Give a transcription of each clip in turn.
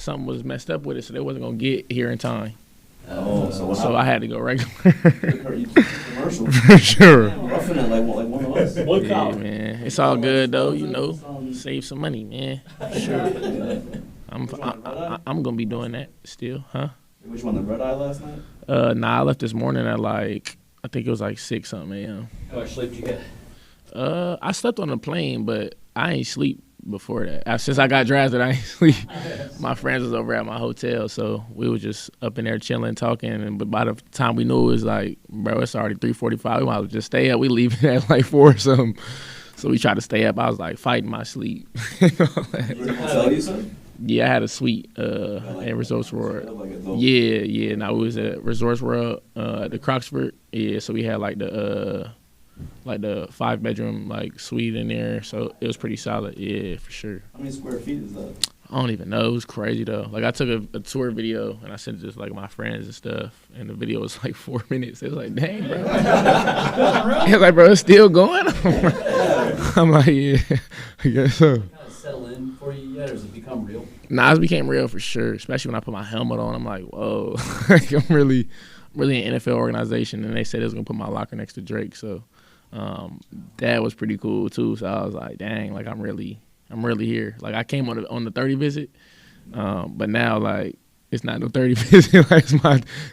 something was messed up with it, so they wasn't gonna get here in time. So I had to go regular. Commercial. For sure. Roughing it like one of us. Yeah, man. It's all good though, you know. Save some money, man. For sure. I'm gonna be doing that still, huh? Which one, the red eye last night? Nah, I left this morning at like I think it was like 6 something a.m. How much sleep did you get? I slept on the plane, but I ain't sleep before that. Since I got drafted, I ain't sleep. My friends was over at my hotel, so we were just up in there chilling, talking. But by the time we knew it was like, bro, it's already 3:45. We might as well just stay up. We leave at like 4 or something. So we tried to stay up. I was like fighting my sleep. Yeah, I had a suite in Resorts World. Yeah. Now we was at Resorts World, the Croxford. Yeah, so we had like the 5-bedroom like suite in there. So it was pretty solid. Yeah, for sure. How many square feet is that? I don't even know. It was crazy though. Like I took a tour video and I sent it to like my friends and stuff. And the video was like 4 minutes. It was like, dang, bro. It was like, bro, it's still going. I'm like, yeah, I guess so. Kind of settle in for you yet, or has it become real? Nah, it became real for sure. Especially when I put my helmet on. I'm like, whoa. Like, I'm really an NFL organization. And they said they was gonna put my locker next to Drake. So that was pretty cool too. So I was like, dang, like I'm really here. Like I came on the 30 visit, but now like it's not no 30 visit. Like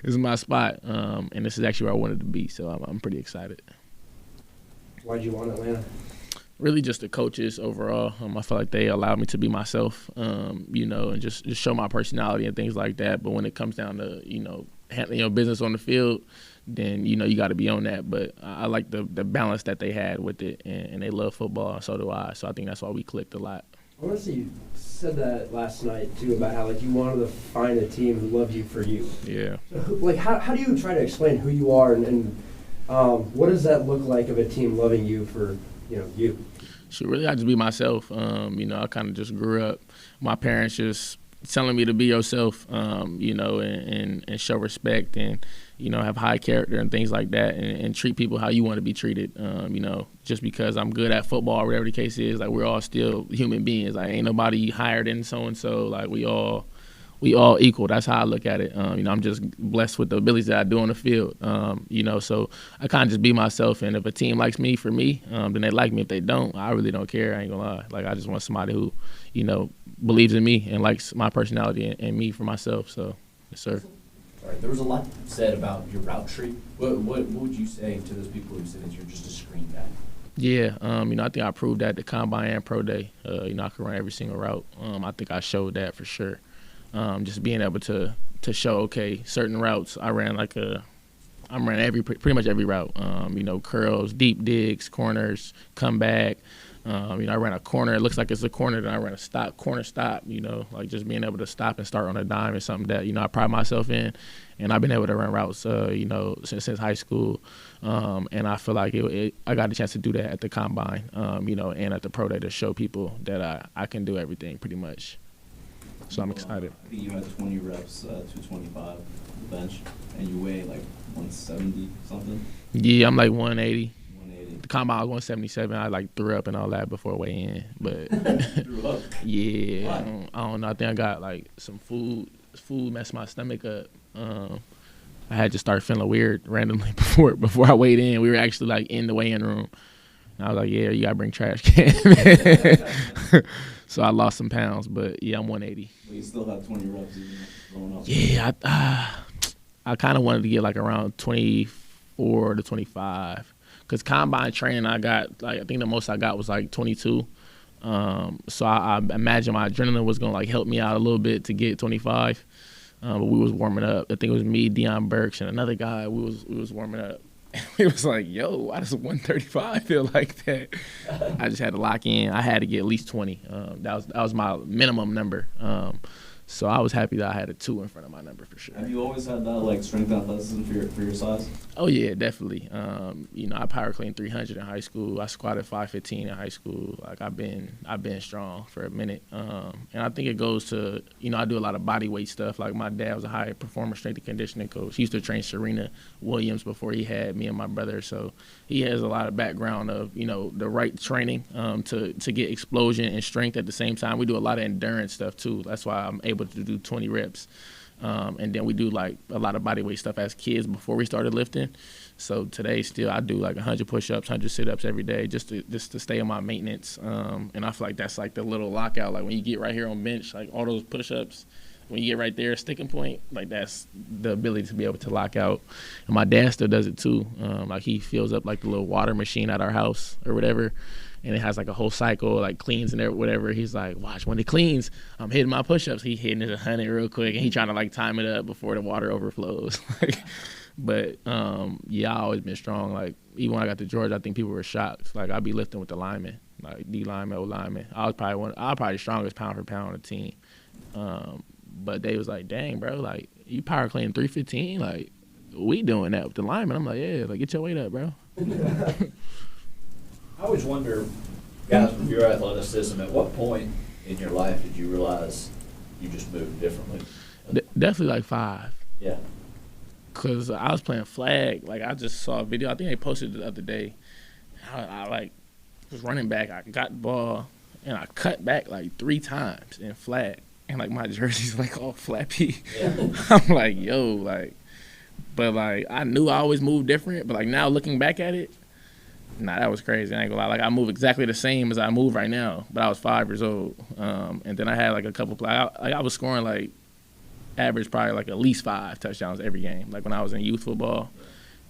it's my spot, and this is actually where I wanted to be. So I'm pretty excited. Why'd you want Atlanta? Really, just the coaches overall. I feel like they allowed me to be myself, you know, and just show my personality and things like that. But when it comes down to handling your business on the field, then you got to be on that. But I like the balance that they had with it, and they love football, and so do I. So I think that's why we clicked a lot. I want to say you said that last night too about how like you wanted to find a team who loved you for you. Yeah. So, like how do you try to explain who you are and what does that look like of a team loving you for you? So really, I just be myself. I kind of just grew up. My parents just telling me to be yourself, and show respect and, have high character and things like that and treat people how you want to be treated. Just because I'm good at football, whatever the case is, like we're all still human beings. Like ain't nobody higher than so-and-so. Like we all equal. That's how I look at it. I'm just blessed with the abilities that I do on the field. So I kind of just be myself. And if a team likes me for me, then they like me. If they don't, I really don't care. I ain't gonna lie. Like I just want somebody who, believes in me and likes my personality and me for myself. So, yes, sir. All right. There was a lot said about your route tree. What would you say to those people who say that you're just a screen back? Yeah, I think I proved that at the Combine and Pro Day. I could run every single route. I think I showed that for sure. Just being able to show, okay, certain routes I ran pretty much every route. Curls, deep digs, corners, comeback. I ran a corner. It looks like it's a corner. Then I ran a corner stop. Like just being able to stop and start on a dime is something that I pride myself in, and I've been able to run routes. Since high school, and I feel like I got a chance to do that at the Combine. And at the Pro Day to show people that I can do everything pretty much. So I'm excited. I think you had 20 reps, 225 bench, and you weigh like 170 something. Yeah, I'm like 180. 180. The Combine was 177. I like threw up and all that before weigh in, but Threw up. yeah, I don't know. I think I got like some food messed my stomach up. I had to start feeling weird randomly before I weighed in. We were actually like in the weigh-in room. And I was like, yeah, you gotta bring trash can. So I lost some pounds, but yeah, I'm 180. But you still have 20 reps even going up. Yeah, I kind of wanted to get like around 24 to 25. Because Combine training, I got, like, I think the most I got was like 22. So I imagine my adrenaline was going to like help me out a little bit to get 25. But we was warming up. I think it was me, Deion Burks, and another guy. We was warming up. It was like, yo, why does 135 feel like that? I just had to lock in. I had to get at least 20. That was my minimum number. So I was happy that I had a 2 in front of my number for sure. Have you always had that like strength and athleticism for your size? Oh yeah, definitely. I power cleaned 300 in high school. I squatted 515 in high school. Like I've been strong for a minute. And I think it goes to I do a lot of body weight stuff. Like my dad was a high performance strength and conditioning coach. He used to train Serena Williams before he had me and my brother. So he has a lot of background of the right training to get explosion and strength at the same time. We do a lot of endurance stuff too. That's why I'm able able to do 20 reps. And then we do like a lot of body weight stuff as kids before we started lifting. So today still I do like 100 push-ups, 100 sit-ups every day just to stay on my maintenance. And I feel like that's like the little lockout. Like when you get right here on bench, like all those push-ups, when you get right there, sticking point, like that's the ability to be able to lock out. And my dad still does it too. Like he fills up like the little water machine at our house or whatever. And it has like a whole cycle, like cleans and whatever. He's like, watch, when it cleans, I'm hitting my push-ups. He hitting it 100 real quick, and he trying to like time it up before the water overflows. But yeah, I always been strong. Like even when I got to Georgia, I think people were shocked. Like I'd be lifting with the linemen, like D lineman, O lineman. I was probably the strongest pound for pound on the team. But they was like, dang, bro, like you power clean 315, like we doing that with the linemen. I'm like, yeah, like get your weight up, bro. I always wonder, guys, with your athleticism, at what point in your life did you realize you just moved differently? Definitely like 5. Yeah. Because I was playing flag. Like, I just saw a video. I think they posted it the other day. I like, was running back. I got the ball, and I cut back like 3 times in flag. And, like, my jersey's, like, all flappy. Yeah. I'm like, yo, like, but, like, I knew I always moved different. But, like, now looking back at it, nah, that was crazy. I ain't gonna lie. Like, I move exactly the same as I move right now, but I was 5 years old. And then I had, like, a couple I was scoring, like, average probably, like, at least 5 touchdowns every game, like, when I was in youth football.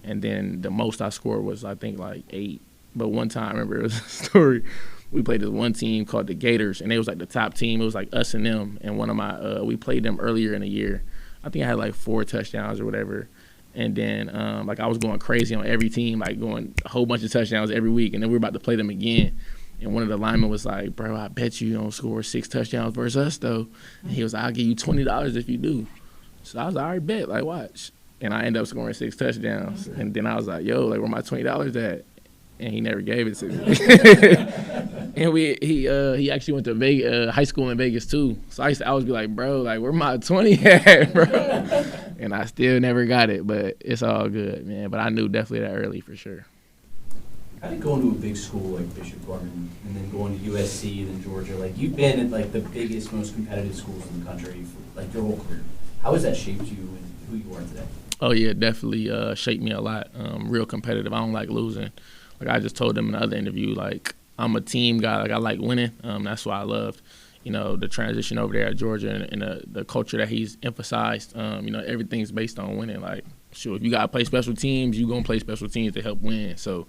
And then the most I scored was, I think, like, 8. But one time, I remember it was a story. We played this one team called the Gators, and they was, like, the top team. It was, like, us and them. And one of my we played them earlier in the year. I think I had, like, 4 touchdowns or whatever. And then, like, I was going crazy on every team, like, going a whole bunch of touchdowns every week. And then we were about to play them again. And one of the linemen was like, bro, I bet you don't score 6 touchdowns versus us, though. And he was like, I'll give you $20 if you do. So I was like, all right, bet, like, watch. And I ended up scoring 6 touchdowns. And then I was like, yo, like, where my $20 at? And he never gave it to me. And he actually went to Vegas, high school in Vegas, too. So I used to always be like, bro, like, where my 20 at, bro? And I still never got it, but it's all good, man. But I knew definitely that early for sure. I think going to a big school like Bishop Gorman and then going to USC and then Georgia, like you've been at like the biggest, most competitive schools in the country for like your whole career. How has that shaped you and who you are today? Oh, yeah, definitely shaped me a lot. Real competitive. I don't like losing. Like I just told them in the other interview, like I'm a team guy. Like I like winning. That's why I loved, the transition over there at Georgia and the culture that he's emphasized. Everything's based on winning. Like, sure, if you got to play special teams, you're going to play special teams to help win. So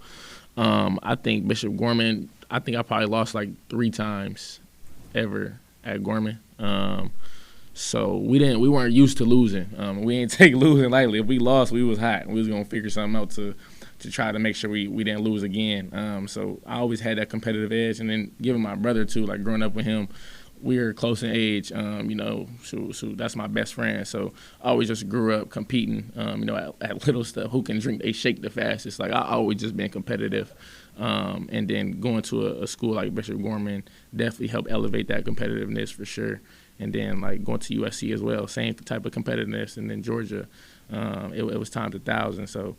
I think Bishop Gorman, I think I probably lost like 3 times ever at Gorman. So we weren't used to losing. We didn't take losing lightly. If we lost, we was hot. We was going to figure something out to try to make sure we didn't lose again. So I always had that competitive edge. And then given my brother, too, like growing up with him, we were close in age, so that's my best friend. So I always just grew up competing, at little stuff. Who can drink they shake the fastest? Like I always just been competitive. And then going to a school like Bishop Gorman definitely helped elevate that competitiveness for sure. And then like going to USC as well, same type of competitiveness. And then Georgia, it was times 1,000. So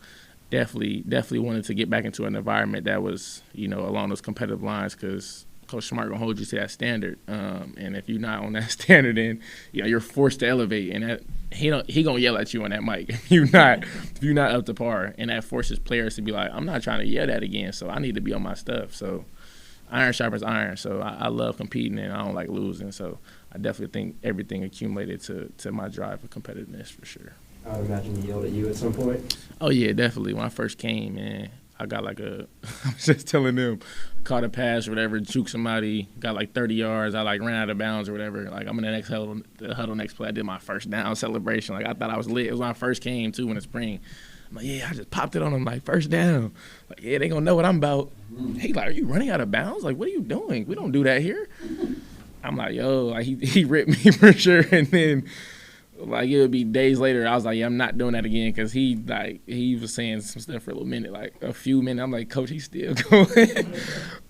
definitely wanted to get back into an environment that was, along those competitive lines because Coach Smart gonna hold you to that standard. And if you're not on that standard, then you're forced to elevate. And that, he gonna yell at you on that mic if you're not up to par. And that forces players to be like, I'm not trying to yell that again, so I need to be on my stuff. So iron sharpens iron. So I love competing and I don't like losing. So I definitely think everything accumulated to my drive for competitiveness for sure. I would imagine he yelled at you at some point. Oh, yeah, definitely. When I first came, man, I got like I was just telling them, caught a pass or whatever, juked somebody, got like 30 yards. I like ran out of bounds or whatever. Like I'm in the huddle next play. I did my first down celebration. Like I thought I was lit. It was when I first came, too, in the spring. I'm like, yeah, I just popped it on them, like, first down. Like, yeah, they going to know what I'm about. Hey, like, are you running out of bounds? Like, what are you doing? We don't do that here. I'm like, yo, like, he ripped me for sure. And then, like, it would be days later, I was like, yeah, I'm not doing that again because he was saying some stuff for a few minutes. I'm like, Coach, he's still going.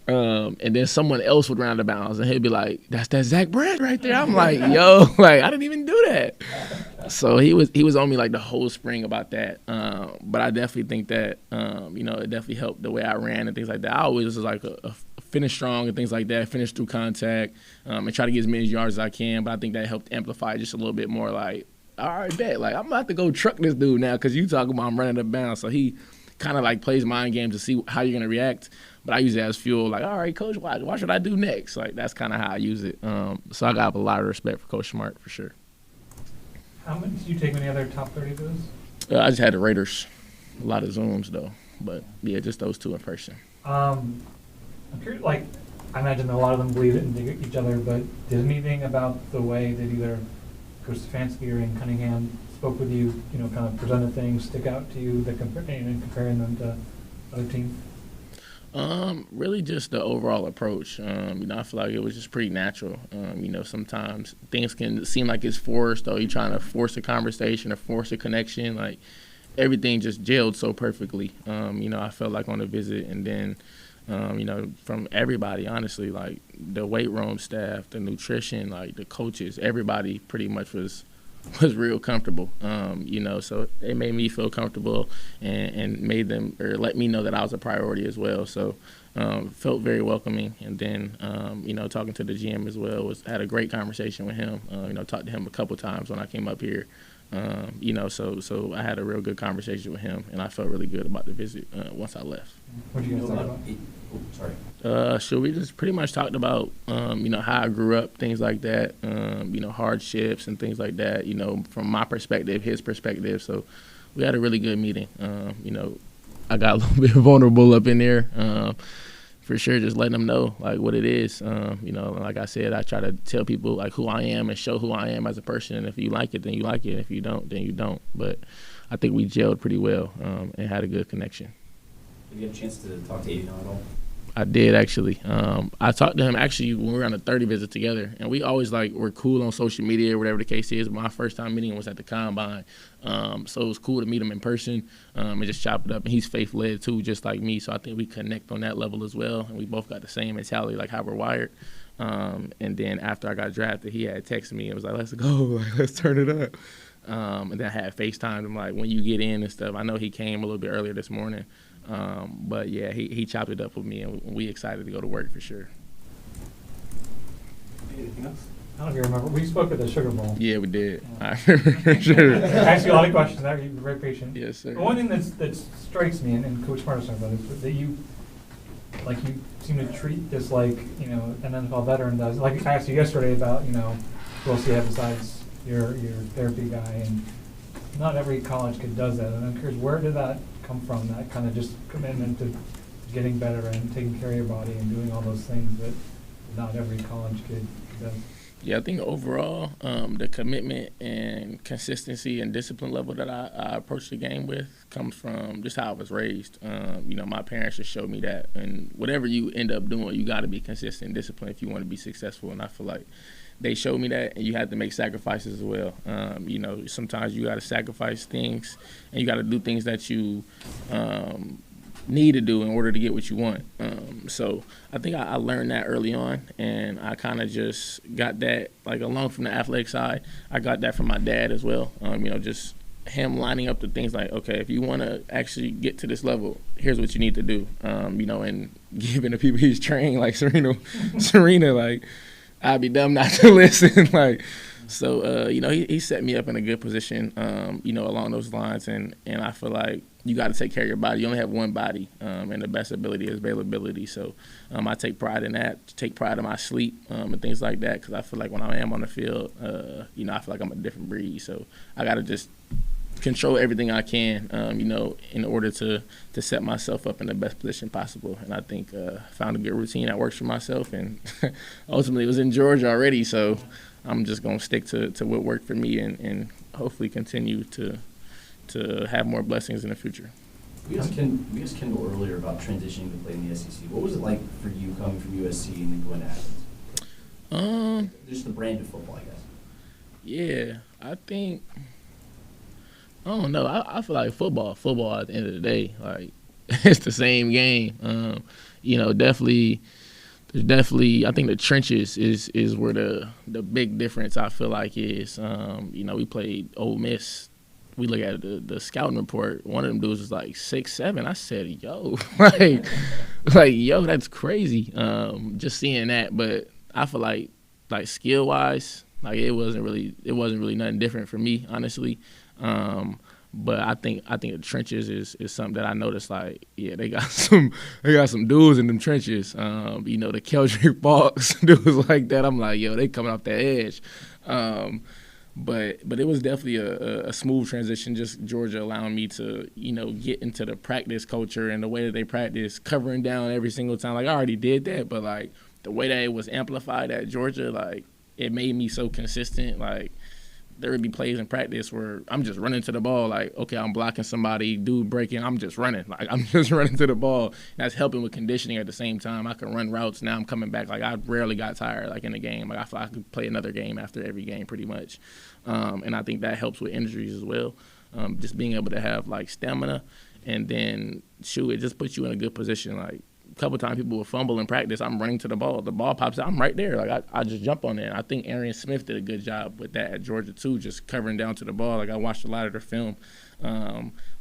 And then someone else would run out of bounds, and he'd be like, that's that Zach Branch right there. I'm like, yo, like, I didn't even do that. So he was on me, like, the whole spring about that. But I definitely think that, it definitely helped the way I ran and things like that. I always was, like, a finish strong and things like that, finish through contact, and try to get as many yards as I can. But I think that helped amplify just a little bit more. Like, all right, bet. Like, I'm about to go truck this dude now because you talking about I'm running the bounce. So he kind of like plays mind games to see how you're gonna react. But I use it as fuel. Like, all right, coach, what should I do next? Like, that's kind of how I use it. So I got a lot of respect for Coach Smart for sure. Did you take any other top 30 of those? I just had the Raiders. A lot of Zooms though, but yeah, just those two in person. I'm curious, like, I imagine a lot of them believe it and dig each other, but did anything about the way that either Coach Stefanski or Ian Cunningham spoke with you, kind of presented things, stick out to you, comparing them to other teams? Really just the overall approach. I feel like it was just pretty natural. Sometimes things can seem like it's forced, or you're trying to force a conversation or force a connection. Like, everything just gelled so perfectly. I felt like on the visit, and then, from everybody, honestly, like the weight room staff, the nutrition, like the coaches, everybody pretty much was real comfortable. So it made me feel comfortable and made them, or let me know that I was a priority as well. So felt very welcoming. And then, talking to the GM as well, had a great conversation with him. Talked to him a couple times when I came up here. So I had a real good conversation with him, and I felt really good about the visit once I left. What did you guys talk about? So we just pretty much talked about, how I grew up, things like that, hardships and things like that, from my perspective, his perspective. So we had a really good meeting. I got a little bit vulnerable up in there. For sure, just letting them know like what it is. Like I said, I try to tell people like who I am and show who I am as a person. And if you like it, then you like it. If you don't, then you don't. But I think we gelled pretty well and had a good connection. Did you get a chance to talk to Aiden at all? I did, actually. I talked to him actually when we were on a 30 visit together, and we always we're cool on social media or whatever the case is. My first time meeting was at the Combine, so it was cool to meet him in person and just chop it up. And he's faith-led too, just like me, so I think we connect on that level as well, and we both got the same mentality, like how we're wired. And then after I got drafted, he had texted me and was like, let's go, let's turn it up. And then I had FaceTimed him, like, when you get in and stuff. I know he came a little bit earlier this morning. But yeah, he chopped it up with me, and we excited to go to work for sure. Anything else? I don't know if you remember. We spoke at the Sugar Bowl. Yeah, we did. I remember for sure. I asked you a lot of questions. You're very patient. Yes, sir. The one thing that strikes me, and Coach Smart was talking about this, that you seem to treat this like, an NFL veteran does. Like I asked you yesterday about, who else you have besides your therapy guy, and not every college kid does that. And I'm curious, where did that come from, that kind of just commitment to getting better and taking care of your body and doing all those things that not every college kid does? Yeah, I think overall, the commitment and consistency and discipline level that I approach the game with comes from just how I was raised. My parents just showed me that. And whatever you end up doing, you got to be consistent and disciplined if you want to be successful. And I feel like they showed me that, and you have to make sacrifices as well. Sometimes you got to sacrifice things, and you got to do things that you need to do in order to get what you want. So I think I learned that early on, and I kind of just got that, like, along from the athletic side, I got that from my dad as well. Just him lining up the things like, okay, if you want to actually get to this level, here's what you need to do. And giving the people he's trained, like Serena, like, I'd be dumb not to listen. So he set me up in a good position, along those lines. And I feel like you got to take care of your body. You only have one body, and the best ability is availability. So I take pride in that, take pride in my sleep and things like that, because I feel like when I am on the field, I feel like I'm a different breed. So I got to just control everything I can, in order to set myself up in the best position possible. And I think found a good routine that works for myself, and ultimately it was in Georgia already, so I'm just going to stick to what worked for me and hopefully continue to have more blessings in the future. We asked Kendall earlier about transitioning to play in the SEC. What was it like for you coming from USC and then going to Athens? Just the brand of football, I guess. Yeah, I think – I don't know. I feel like football at the end of the day, like, it's the same game. Definitely I think the trenches is where the big difference I feel like is. We played Ole Miss we look at the scouting report. One of them dudes was like 6'7". I said, "Yo, like yo, that's crazy." Just seeing that, but I feel like skill wise, like it wasn't really nothing different for me, honestly. But I think the trenches is something that I noticed. Like, yeah, they got some dudes in them trenches. You know, the Keldrick Fox dudes like that. I'm like, yo, they coming off the edge. But it was definitely a smooth transition. Just Georgia allowing me to, you know, get into the practice culture and the way that they practice, covering down every single time. Like, I already did that, but like the way that it was amplified at Georgia, like it made me so consistent. Like there would be plays in practice where I'm just running to the ball. Like, okay, I'm blocking somebody, dude breaking, I'm just running. Like I'm just running to the ball. And that's helping with conditioning at the same time. I can run routes. Now I'm coming back. Like I rarely got tired like in the game. Like I feel I could play another game after every game pretty much. And I think that helps with injuries as well. Just being able to have like stamina, and then it just puts you in a good position. Like a couple times people will fumble in practice, I'm running to the ball pops out, I'm right there. Like I just jump on it. I think Arian Smith did a good job with that at Georgia too, just covering down to the ball. Like I watched a lot of their film,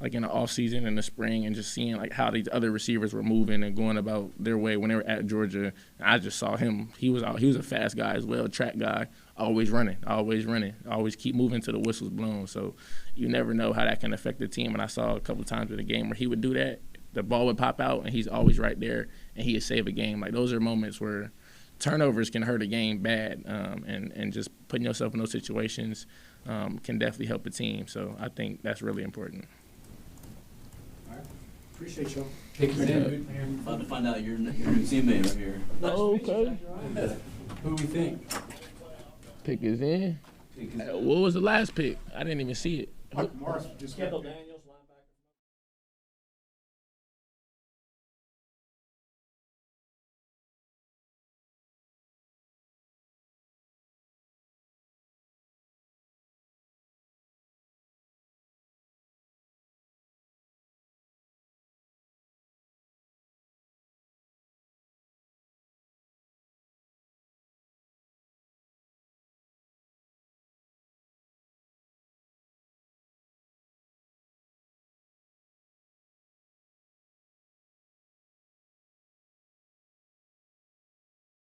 like in the off season in the spring, and just seeing like how these other receivers were moving and going about their way when they were at Georgia. I just saw him. He was a fast guy as well, track guy. Always running, always keep moving till the whistle's blown. So you never know how that can affect the team. And I saw a couple times in the game where he would do that. The ball would pop out, and he's always right there, and he would save a game. Like those are moments where turnovers can hurt a game bad, and just putting yourself in those situations can definitely help a team. So I think that's really important. All right. Appreciate y'all. Pick us in. About to find out your new teammate right here. Oh, okay. Who do we think? Pick is in. What was the last pick? I didn't even see it. Morris just